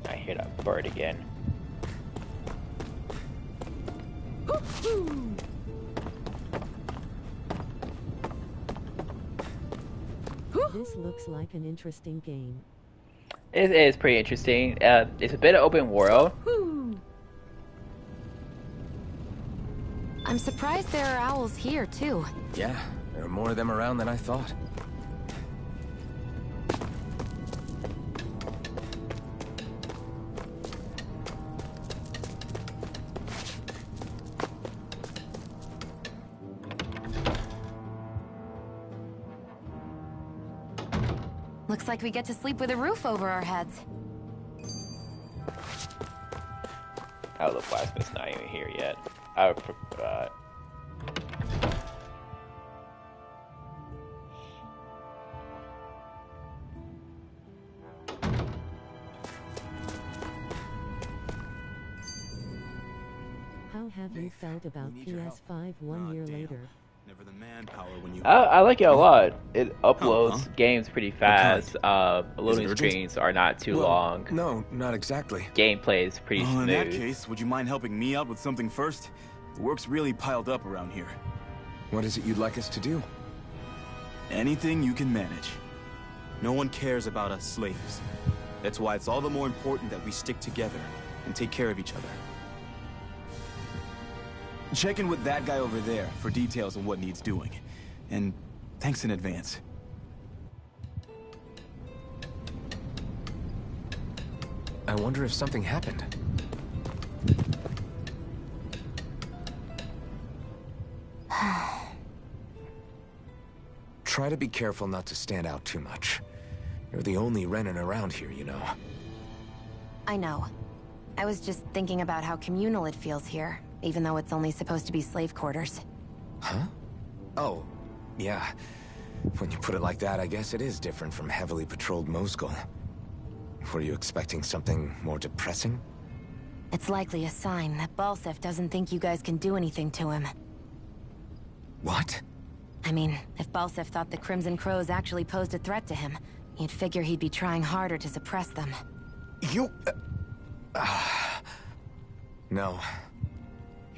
I hear that bird again. This looks like an interesting game. It is pretty interesting. It's a bit of open world. I'm surprised there are owls here, too. Yeah, there are more of them around than I thought. Looks like we get to sleep with a roof over our heads. Oh, the blacksmith's not even here yet. I would How have you felt about PS5 1 year later? Never the manpower when you... I like it a lot. It uploads Huh? games pretty fast. Loading urgent? screens are not too long. No, not exactly. Gameplay is pretty Oh, smooth. in that case, would you mind helping me out with something first? The work's really piled up around here. What is it you'd like us to do? Anything you can manage. No one cares about us slaves. That's why it's all the more important that we stick together and take care of each other. Check in with that guy over there for details on what needs doing. And thanks in advance. I wonder if something happened. Try to be careful not to stand out too much. You're the only Renin around here, you know. I know. I was just thinking about how communal it feels here, even though it's only supposed to be slave quarters. Huh? Oh, yeah. When you put it like that, I guess it is different from heavily patrolled Moscow. Were you expecting something more depressing? It's likely a sign that Balsef doesn't think you guys can do anything to him. What? I mean, if Balsef thought the Crimson Crows actually posed a threat to him, you'd figure he'd be trying harder to suppress them. You... No.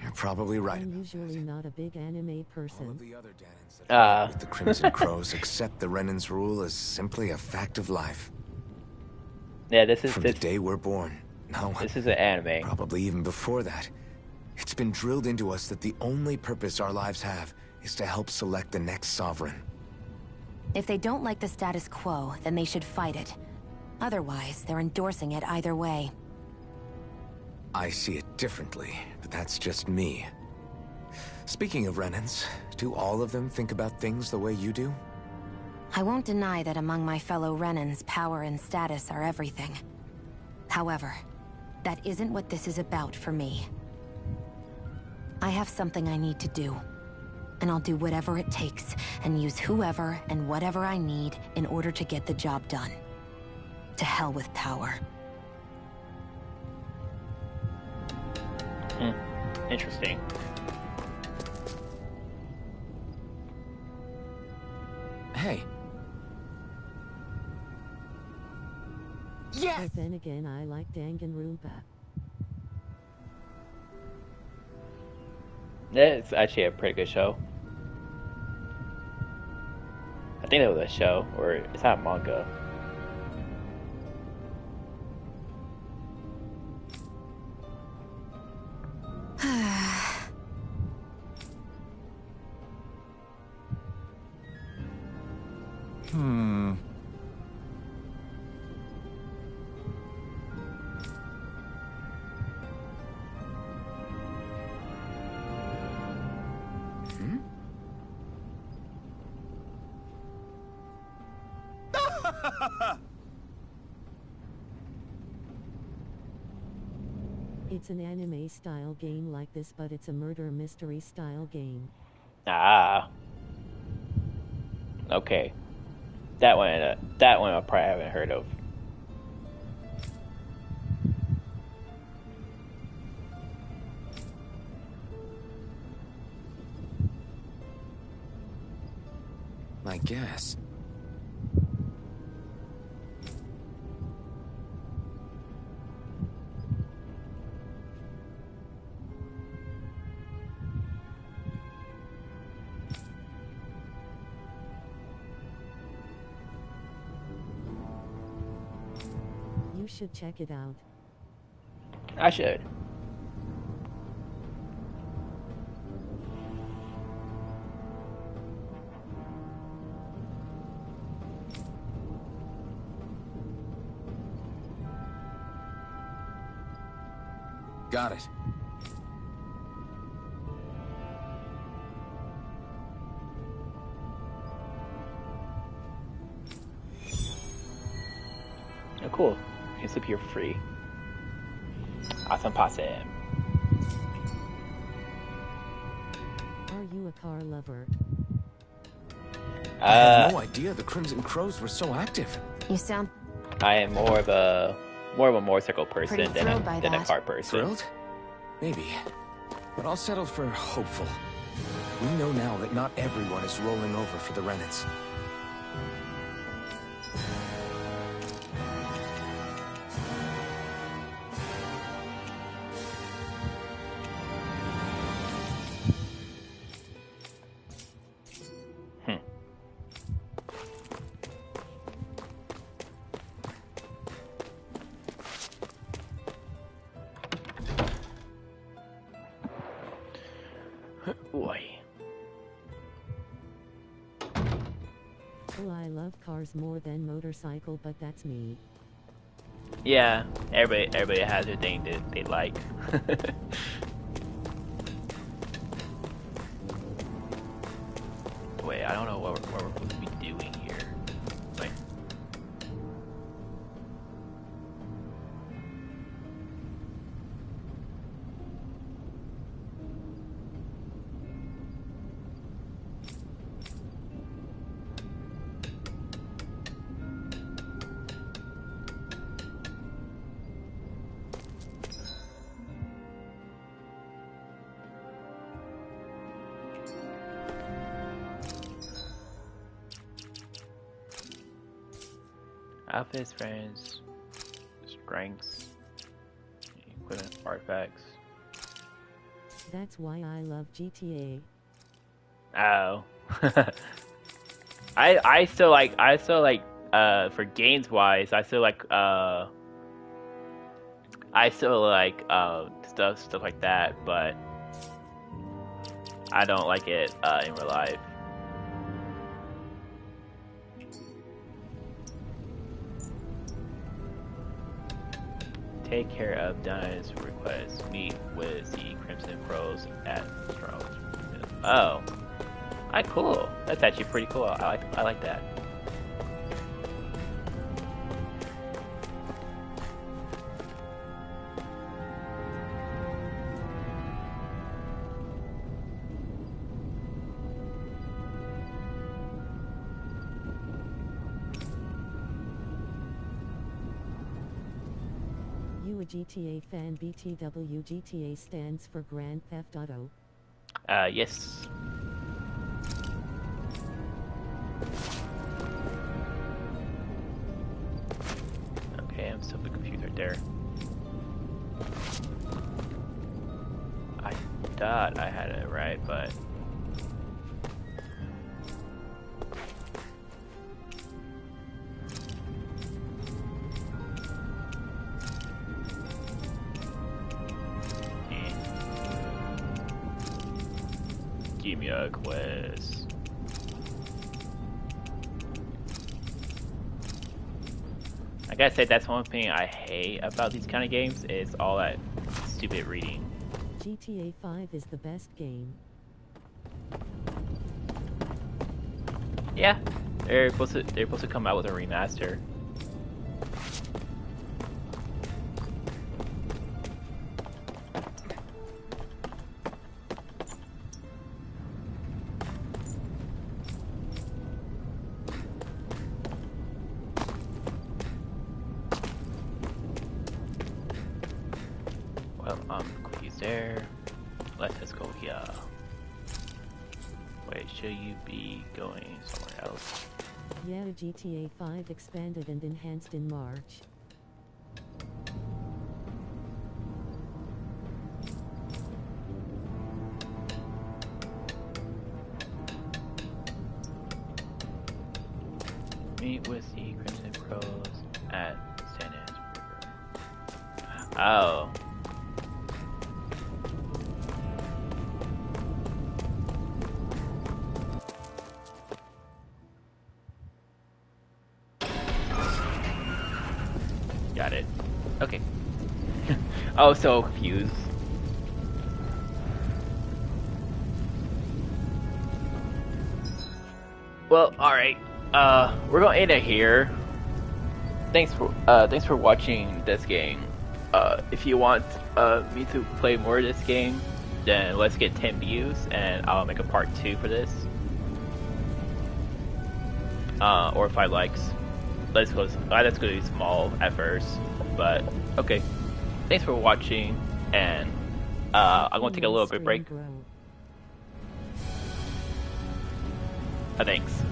You're probably right. I'm usually not a big anime person. All of the other Danons that are with the Crimson Crows accept the Renin's rule as simply a fact of life. Yeah, this is From the day we're born. No. This is an anime. Probably even before that. It's been drilled into us that the only purpose our lives have is to help select the next sovereign. If they don't like the status quo, then they should fight it. Otherwise, they're endorsing it either way. I see it differently, but that's just me. Speaking of Renans, do all of them think about things the way you do? I won't deny that among my fellow Renans, power and status are everything. However, that isn't what this is about for me. I have something I need to do, and I'll do whatever it takes, and use whoever and whatever I need in order to get the job done. To hell with power. Interesting. Hey. Yes! But then again, I like Danganronpa. It's actually a pretty good show. I think it was a show, or it's not a manga. It's an anime-style game like this, but it's a murder mystery-style game. Ah. Okay. That one I probably haven't heard of. I guess. You should check it out. I should. Got it. Oh, cool. You can sleep here free. Awesome possum. Are you a car lover? I had no idea the Crimson Crows were so active. You sound... I am more of a motorcycle person than a car person. Thrilled? Maybe. But I'll settle for hopeful. We know now that not everyone is rolling over for the Renans. Boy. Well, I love cars more than motorcycle, but that's me. Yeah, everybody has their thing that they like. Wait, I don't know what we're supposed to be doing here. Like, outfits, friends, strengths, equipment, artifacts. That's why I love GTA. Oh. I still like for games wise, I still like stuff like that, but I don't like it in real life. Take care of Donna's request. Meet with the Crimson Pros at Thrones. Oh. Alright, cool. That's actually pretty cool. I like that. You a GTA fan? BTW. GTA stands for Grand Theft Auto. Yes. Okay, I'm still a bit confused right there. I thought I had it right, but... Give me a quest. I gotta say, that's one thing I hate about these kind of games, is all that stupid reading. GTA 5 is the best game. Yeah, they're supposed to come out with a remaster. Well, confused there. Let's go here. Wait, should you be going somewhere else? Yeah, GTA 5 expanded and enhanced in March. Meet with the Crimson Pros at San Andreas. Oh. Got it. Okay. I was so confused. Well, alright. We're gonna end it here. Thanks for watching this game. If you want me to play more of this game, then let's get 10 views and I'll make a part 2 for this. Or 5 likes. Let's go small at first, but okay. Thanks for watching, and I'm gonna take a little bit break. Thanks.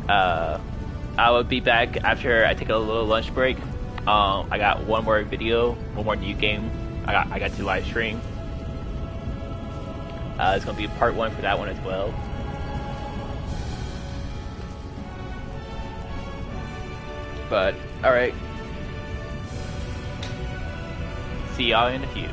I will be back after I take a little lunch break. I got one more video, one more new game. I got to live stream. It's gonna be part 1 for that one as well. But alright. See y'all in a few.